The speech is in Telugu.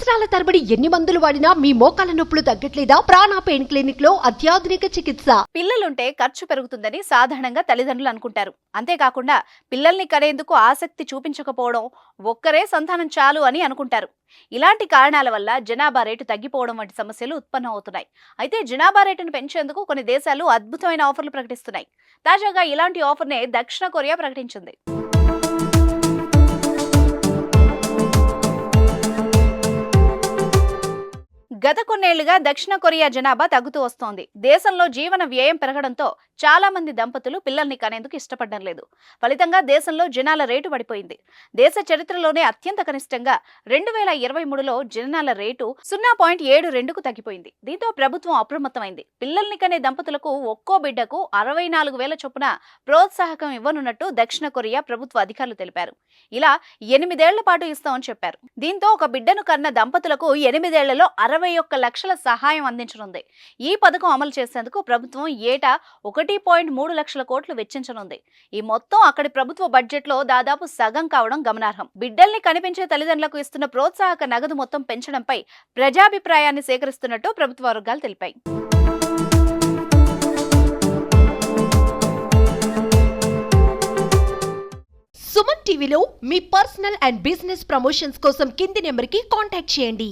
సంవత్సరాల తరబడి ఎన్ని మందులు వాడినా మీ మోకాల నొప్పులు తగ్గట్లేదా? ప్రాణ పెయిన్ క్లినిక్ లో అత్యాధునిక చికిత్స. పిల్లలుంటే ఖర్చు పెరుగుతుందని సాధారణంగా తల్లిదండ్రులు అనుకుంటారు. అంతేకాకుండా పిల్లల్ని కనేందుకు ఆసక్తి చూపించకపోవడం, ఒక్కరే సంతానం చాలు అని అనుకుంటారు. ఇలాంటి కారణాల వల్ల జనాభా రేటు తగ్గిపోవడం వంటి సమస్యలు ఉత్పన్నమవుతున్నాయి. అయితే జనాభా రేటును పెంచేందుకు కొన్ని దేశాలు అద్భుతమైన ఆఫర్లు ప్రకటిస్తున్నాయి. తాజాగా ఇలాంటి ఆఫర్నే దక్షిణ కొరియా ప్రకటించింది. గత కొన్నేళ్లుగా దక్షిణ కొరియా జనాభా తగ్గుతూ వస్తోంది. దేశంలో జీవన వ్యయం పెరగడంతో చాలా మంది దంపతులు పిల్లల్ని కనేందుకు ఇష్టపడడం లేదు. ఫలితంగా దేశంలో జనాల రేటు పడిపోయింది. దేశ చరిత్రలోనే అత్యంత కనిష్టంగా 2023లో జనాల రేటు 0.72కు తగ్గిపోయింది. దీంతో ప్రభుత్వం అప్రమత్తమైంది. పిల్లల్ని కనే దంపతులకు ఒక్కో బిడ్డకు 64,000 చొప్పున ప్రోత్సాహకం ఇవ్వనున్నట్టు దక్షిణ కొరియా ప్రభుత్వ అధికారులు తెలిపారు. ఇలా 8 ఏళ్ల పాటు ఇస్తామని చెప్పారు. దీంతో ఒక బిడ్డను కన్న దంపతులకు 8 ఏళ్లలో 61 లక్షల సహాయం అందించనుంది. ఈ పథకం అమలు చేసేందుకు ప్రభుత్వం ఏటా 1.3 లక్షల కోట్లు వెచ్చించనుంది. ఈ మొత్తం అక్కడి ప్రభుత్వ బడ్జెట్ లో దాదాపు సగం కావడం గమనార్హం. బిడ్డల్ని కనిపించే తల్లిదండ్రులకు ఇస్తున్న ప్రోత్సాహక నగదు మొత్తం పెంచడంపై ప్రజాభిప్రాయాన్ని సేకరిస్తున్నట్టు ప్రభుత్వ వర్గాలు తెలిపాయి. సుమన్ టీవీలో మీ పర్సనల్ అండ్ బిజినెస్ ప్రమోషన్స్ కోసం కింది నెంబర్కి కాంటాక్ట్ చేయండి.